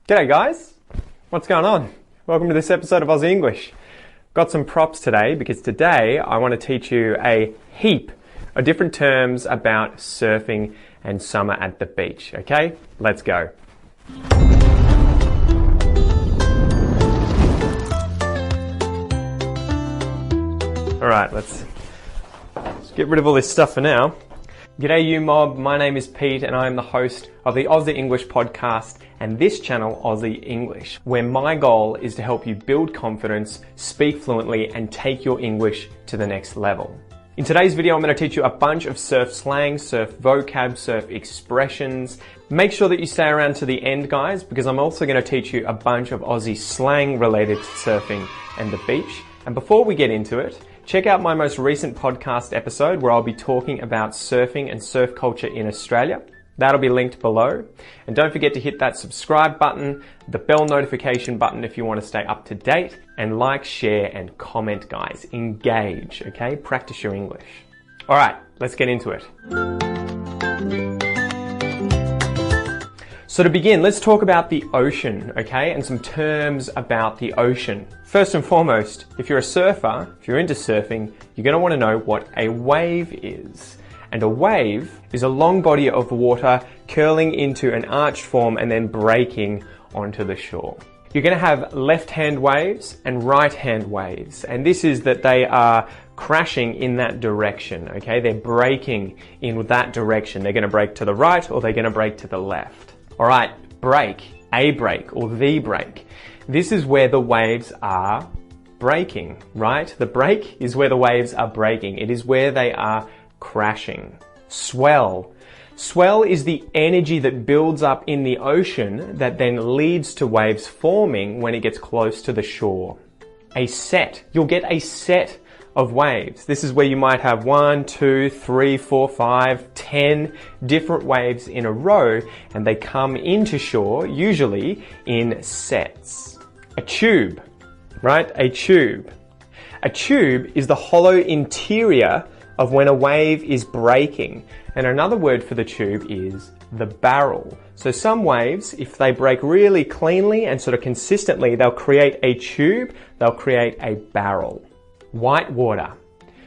G'day guys, what's going on? Welcome to this episode of Aussie English. Got some props today because today I want to teach you a heap of different terms about surfing and summer at the beach, okay? Let's go. Alright, let's get rid of all this stuff for now. G'day you mob, my name is Pete and I am the host of the Aussie English Podcast and this channel, Aussie English, where my goal is to help you build confidence, speak fluently and take your English to the next level. In today's video, I'm going to teach you a bunch of surf slang, surf vocab, surf expressions. Make sure that you stay around to the end, guys, because I'm also going to teach you a bunch of Aussie slang related to surfing and the beach. And before we get into it, check out my most recent podcast episode where I'll be talking about surfing and surf culture in Australia. That'll be linked below. And don't forget to hit that subscribe button, the bell notification button if you want to stay up to date, and like, share, and comment, guys. Engage, okay? Practice your English. All right, let's get into it. So to begin, let's talk about the ocean, okay? And some terms about the ocean. First and foremost, if you're a surfer, if you're into surfing, you're going to want to know what a wave is. And a wave is a long body of water curling into an arched form and then breaking onto the shore. You're going to have left-hand waves and right-hand waves. And this is that they are crashing in that direction, okay? They're breaking in that direction. They're going to break to the right or they're going to break to the left. All right, break, a break or the break. This is where the waves are breaking, right? The break is where the waves are breaking. It is where they are crashing. Swell. Swell is the energy that builds up in the ocean that then leads to waves forming when it gets close to the shore. A set. You'll get a set of waves. This is where you might have 1, 2, 3, 4, 5, 10 different waves in a row and they come into shore, usually in sets. A tube, right? A tube. A tube is the hollow interior of when a wave is breaking. And another word for the tube is the barrel. So some waves, if they break really cleanly and sort of consistently, they'll create a tube, they'll create a barrel. White water.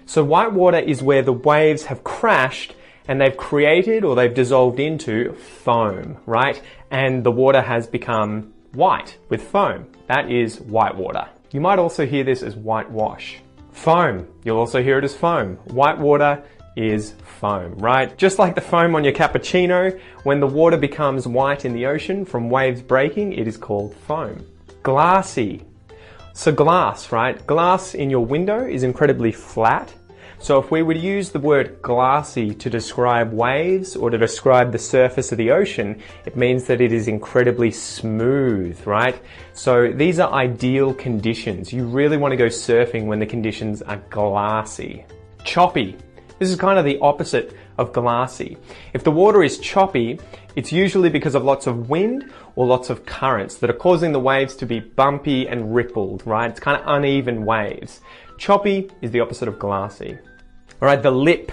So white water is where the waves have crashed and they've created or they've dissolved into foam, right? And the water has become white with foam. That is white water. You might also hear this as whitewash. Foam. You'll also hear it as foam. White water is foam, right? Just like the foam on your cappuccino, when the water becomes white in the ocean from waves breaking, it is called foam. Glassy. So glass, right? Glass in your window is incredibly flat. So if we were to use the word glassy to describe waves or to describe the surface of the ocean, it means that it is incredibly smooth, right? So these are ideal conditions. You really want to go surfing when the conditions are glassy. Choppy. This is kind of the opposite of glassy. If the water is choppy, it's usually because of lots of wind or lots of currents that are causing the waves to be bumpy and rippled, right? It's kind of uneven waves. Choppy is the opposite of glassy. All right, the lip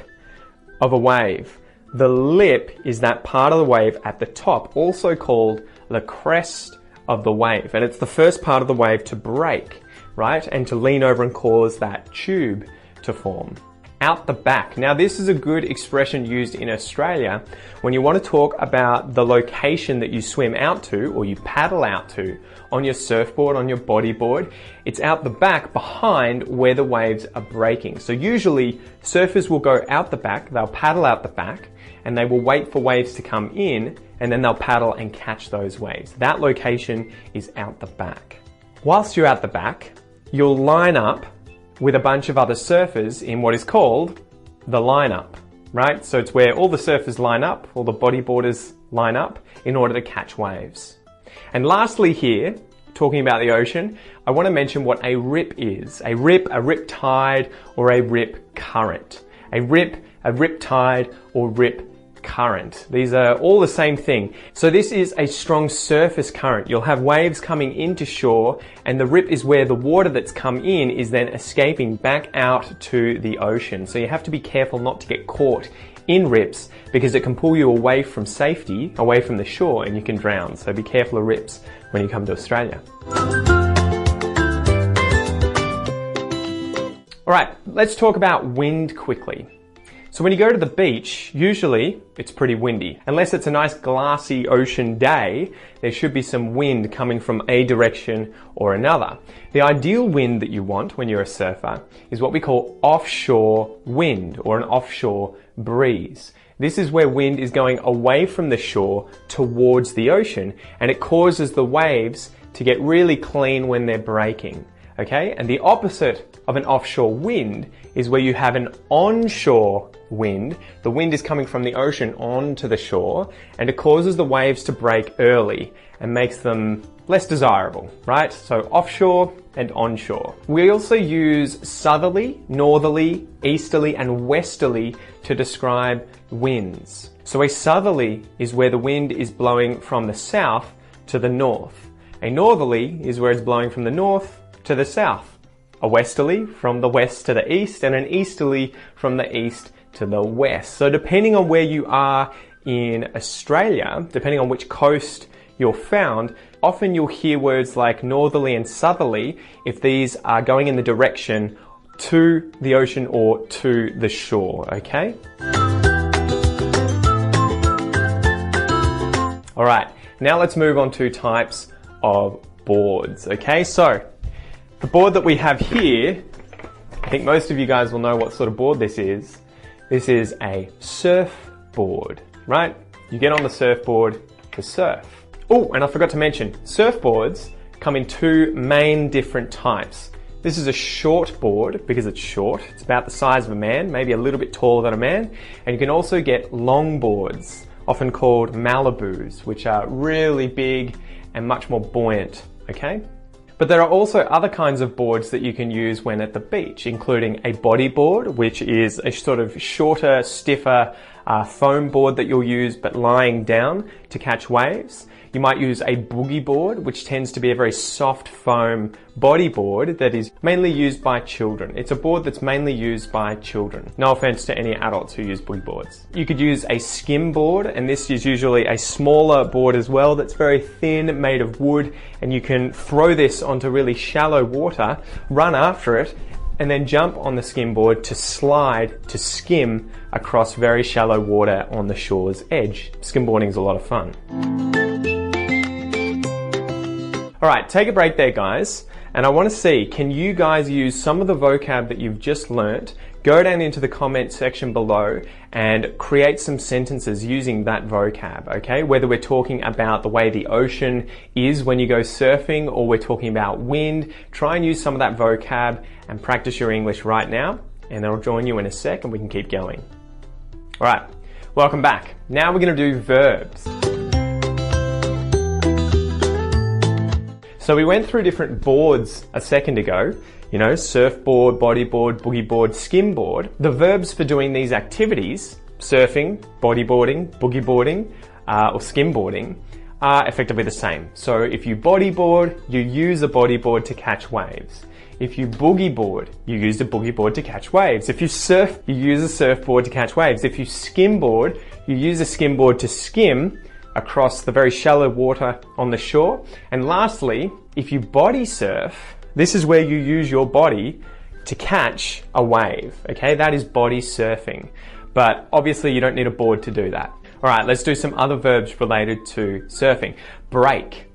of a wave. The lip is that part of the wave at the top, also called the crest of the wave. And it's the first part of the wave to break, right? And to lean over and cause that tube to form. Out the back. Now this is a good expression used in Australia when you want to talk about the location that you swim out to or you paddle out to on your surfboard, on your bodyboard. It's out the back behind where the waves are breaking. So usually surfers will go out the back, they'll paddle out the back and they will wait for waves to come in and then they'll paddle and catch those waves. That location is out the back. Whilst you're out the back, you'll line up with a bunch of other surfers in what is called the lineup, right? So it's where all the surfers line up, all the bodyboarders line up in order to catch waves. And lastly here, talking about the ocean, I want to mention what a rip is. A rip tide, or a rip current. A rip tide, or rip current. These are all the same thing. So this is a strong surface current. You'll have waves coming into shore and the rip is where the water that's come in is then escaping back out to the ocean. So you have to be careful not to get caught in rips because it can pull you away from safety, away from the shore, and you can drown. So be careful of rips when you come to Australia. All right, let's talk about wind quickly. So when you go to the beach, usually it's pretty windy. Unless it's a nice glassy ocean day, there should be some wind coming from a direction or another. The ideal wind that you want when you're a surfer is what we call offshore wind or an offshore breeze. This is where wind is going away from the shore towards the ocean, and it causes the waves to get really clean when they're breaking. Okay, and the opposite of an offshore wind is where you have an onshore wind. The wind is coming from the ocean onto the shore, and it causes the waves to break early and makes them less desirable, right? So offshore and onshore. We also use southerly, northerly, easterly, and westerly to describe winds. So a southerly is where the wind is blowing from the south to the north. A northerly is where it's blowing from the north to the south. A westerly from the west to the east, and an easterly from the east to the west. So depending on where you are in Australia, depending on which coast you're found, often you'll hear words like northerly and southerly if these are going in the direction to the ocean or to the shore, okay? All right, now let's move on to types of boards, okay? So the board that we have here, I think most of you guys will know what sort of board this is. This is a surfboard, right? You get on the surfboard to surf. Oh, and I forgot to mention, surfboards come in two main different types. This is a short board because it's short. It's about the size of a man, maybe a little bit taller than a man. And you can also get long boards, often called Malibus, which are really big and much more buoyant, okay? But there are also other kinds of boards that you can use when at the beach, including a bodyboard, which is a sort of shorter, stiffer foam board that you'll use but lying down to catch waves. You might use a boogie board, which tends to be a very soft foam bodyboard that is mainly used by children. It's a board that's mainly used by children. No offense to any adults who use boogie boards. You could use a skim board, and this is usually a smaller board as well that's very thin, made of wood, and you can throw this onto really shallow water, run after it, and then jump on the skim board to slide, to skim across very shallow water on the shore's edge. Skimboarding is a lot of fun. All right, take a break there, guys. And I want to see, can you guys use some of the vocab that you've just learnt? Go down into the comment section below and create some sentences using that vocab, okay? Whether we're talking about the way the ocean is when you go surfing or we're talking about wind, try and use some of that vocab and practice your English right now. And I'll join you in a sec and we can keep going. All right, welcome back. Now we're going to do verbs. So we went through different boards a second ago, you know, surfboard, bodyboard, boogie board, skim board. The verbs for doing these activities, surfing, bodyboarding, boogie boarding, or skimboarding, are effectively the same. So if you bodyboard, you use a bodyboard to catch waves. If you boogie board, you use a boogie board to catch waves. If you surf, you use a surfboard to catch waves. If you skimboard, you use a skimboard to skim across the very shallow water on the shore. And lastly, if you body surf, this is where you use your body to catch a wave, okay? That is body surfing. But obviously you don't need a board to do that. All right, let's do some other verbs related to surfing. Break.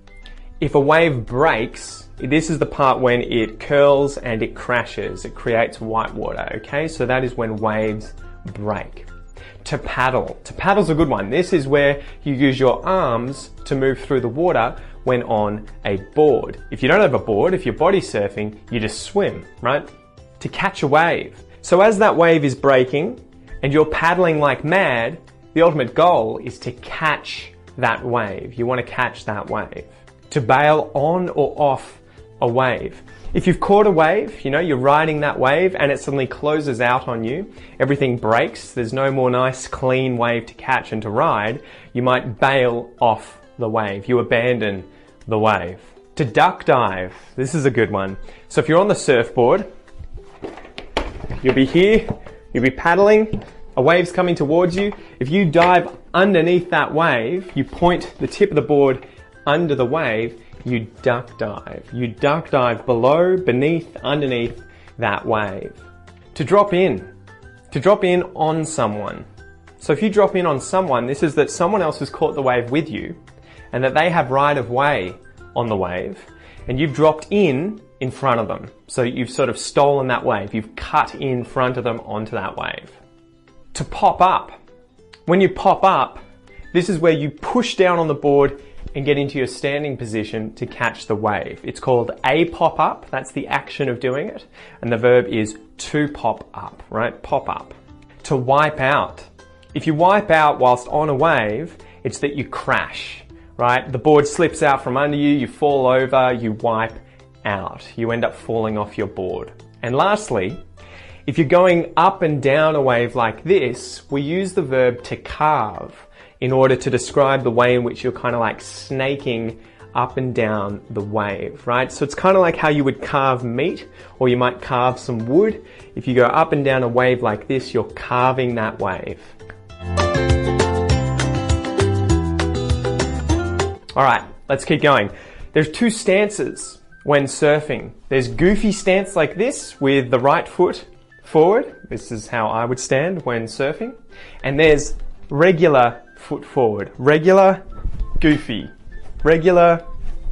If a wave breaks, this is the part when it curls and it crashes. It creates white water, okay? So that is when waves break. To paddle. To paddle's a good one. This is where you use your arms to move through the water when on a board. If you don't have a board, if you're body surfing, you just swim, right? To catch a wave. So as that wave is breaking and you're paddling like mad, the ultimate goal is to catch that wave. You want to catch that wave. To bail on or off a wave. If you've caught a wave, you know, you're riding that wave and it suddenly closes out on you, everything breaks, there's no more nice clean wave to catch and to ride, you might bail off the wave. You abandon the wave. To duck dive. This is a good one. So if you're on the surfboard, you'll be here, you'll be paddling, A wave's coming towards you. If you dive underneath that wave, you point the tip of the board under the wave, you duck dive. You duck dive below, beneath, underneath that wave. To drop in on someone. So if you drop in on someone, this is that someone else has caught the wave with you and that they have right of way on the wave and you've dropped in front of them. So you've sort of stolen that wave. You've cut in front of them onto that wave. To pop up. When you pop up, this is where you push down on the board and get into your standing position to catch the wave. It's called a pop up. That's the action of doing it. And the verb is to pop up, right? Pop up. To wipe out. If you wipe out whilst on a wave, it's that you crash, right? The board slips out from under you, you fall over, you wipe out. You end up falling off your board. And lastly, if you're going up and down a wave like this, we use the verb to carve in order to describe the way in which you're kind of like snaking up and down the wave, right? So it's kind of like how you would carve meat, or you might carve some wood. If you go up and down a wave like this, you're carving that wave. All right, let's keep going. There's two stances when surfing. There's goofy stance like this with the right foot forward. This is how I would stand when surfing. And there's regular foot forward. Regular, goofy. Regular,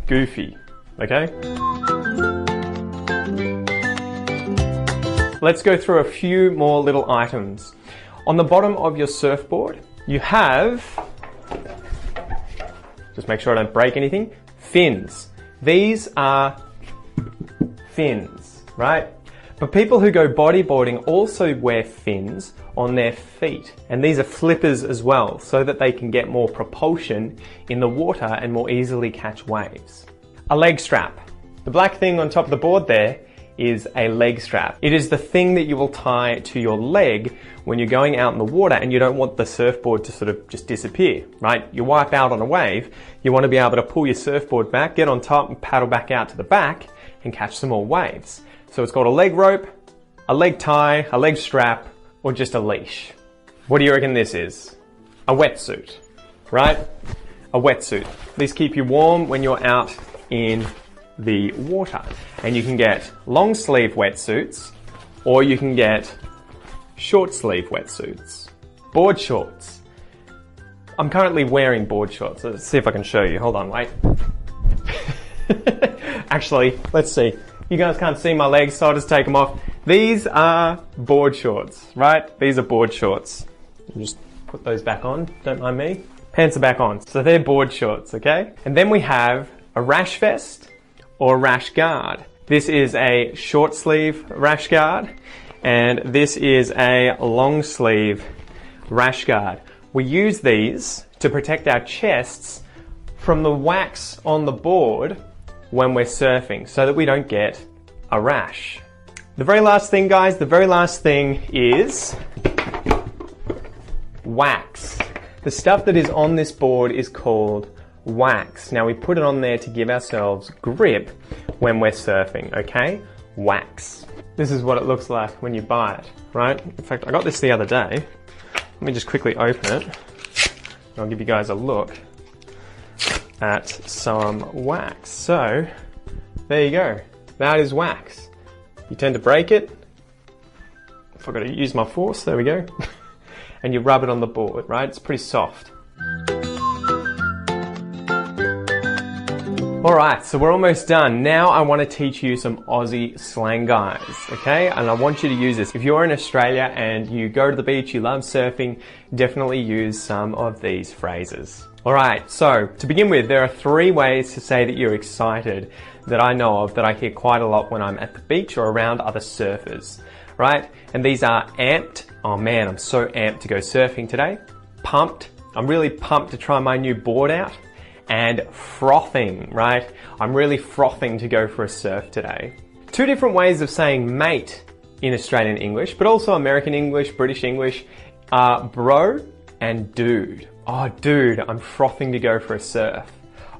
goofy. Okay? Let's go through a few more little items. On the bottom of your surfboard, you have, just make sure I don't break anything, fins. These are fins, right? But people who go bodyboarding also wear fins on their feet. And these are flippers as well, so that they can get more propulsion in the water and more easily catch waves. A leg strap. The black thing on top of the board there is a leg strap. It is the thing that you will tie to your leg when you're going out in the water and you don't want the surfboard to sort of just disappear, right? You wipe out on a wave, you want to be able to pull your surfboard back, get on top and paddle back out to the back and catch some more waves. So it's called a leg rope, a leg tie, a leg strap, or just a leash. What do you reckon this is? A wetsuit, right? A wetsuit. These keep you warm when you're out in the water. And you can get long sleeve wetsuits, or you can get short sleeve wetsuits. Board shorts. I'm currently wearing board shorts. Let's see if I can show you. Hold on, wait. Actually, let's see. You guys can't see my legs, so I'll just take them off. These are board shorts, right? These are board shorts. I'll just put those back on, don't mind me. Pants are back on. So they're board shorts, okay? And then we have a rash vest or rash guard. This is a short sleeve rash guard, and this is a long sleeve rash guard. We use these to protect our chests from the wax on the board when we're surfing, so that we don't get a rash. The very last thing, guys, the very last thing is wax. The stuff that is on this board is called wax. Now we put it on there to give ourselves grip when we're surfing, okay? Wax. This is what it looks like when you buy it, right? In fact, I got this the other day. Let me just quickly open it. I'll give you guys a look at some wax. So, there you go. That is wax. You tend to break it. If I've got to use my force, there we go. And you rub it on the board, right? It's pretty soft. Alright, so we're almost done. Now I want to teach you some Aussie slang, guys, okay? And I want you to use this. If you're in Australia and you go to the beach, you love surfing, definitely use some of these phrases. Alright, so to begin with, there are 3 ways to say that you're excited that I know of, that I hear quite a lot when I'm at the beach or around other surfers, right? And these are amped. Oh man, I'm so amped to go surfing today. Pumped. I'm really pumped to try my new board out. And frothing, right? I'm really frothing to go for a surf today. 2 different ways of saying mate in Australian English, but also American English, British English, are bro and dude. Oh, dude, I'm frothing to go for a surf.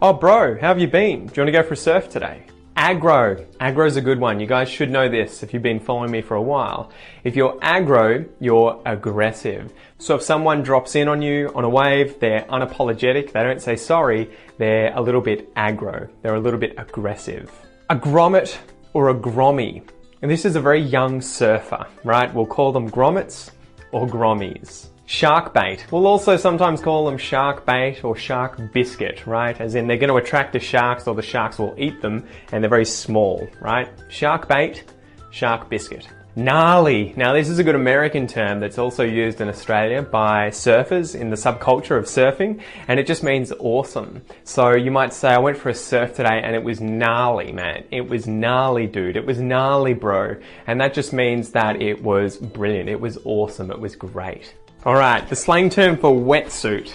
Oh, bro, how have you been? Do you want to go for a surf today? Aggro. Aggro is a good one. You guys should know this if you've been following me for a while. If you're aggro, you're aggressive. So if someone drops in on you on a wave, they're unapologetic, they don't say sorry, they're a little bit aggro. They're a little bit aggressive. A grommet or a grommy. And this is a very young surfer, right? We'll call them grommets or grommies. Shark bait. We'll also sometimes call them shark bait or shark biscuit, right? As in they're going to attract the sharks or the sharks will eat them and they're very small, right? Shark bait, shark biscuit. Gnarly. Now this is a good American term that's also used in Australia by surfers in the subculture of surfing, and it just means awesome. So you might say, I went for a surf today and it was gnarly, man. It was gnarly, dude. It was gnarly, bro. And that just means that it was brilliant. It was awesome. It was great. All right, the slang term for wetsuit.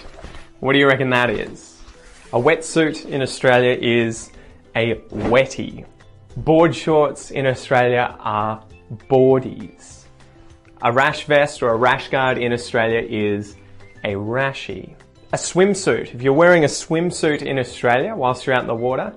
What do you reckon that is? A wetsuit in Australia is a wetty. Board shorts in Australia are boardies. A rash vest or a rash guard in Australia is a rashie. A swimsuit. If you're wearing a swimsuit in Australia whilst you're out in the water,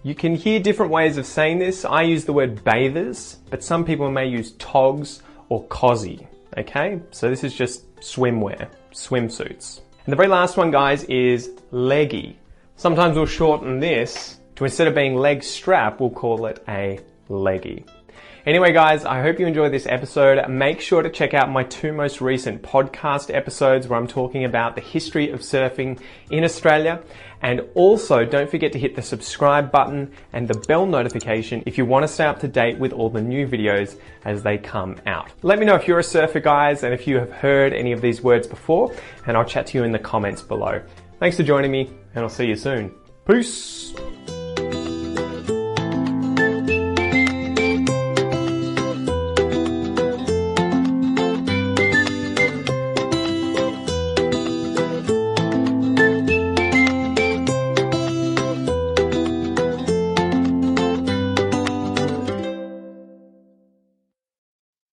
you can hear different ways of saying this. I use the word bathers, but some people may use togs or cozzy. Okay, so this is just swimwear, swimsuits. And the very last one, guys, is leggy. Sometimes we'll shorten this to, instead of being leg strap, we'll call it a leggy. Anyway, guys, I hope you enjoyed this episode. Make sure to check out my 2 most recent podcast episodes where I'm talking about the history of surfing in Australia. And also, don't forget to hit the subscribe button and the bell notification if you want to stay up to date with all the new videos as they come out. Let me know if you're a surfer, guys, and if you have heard any of these words before, and I'll chat to you in the comments below. Thanks for joining me, and I'll see you soon. Peace!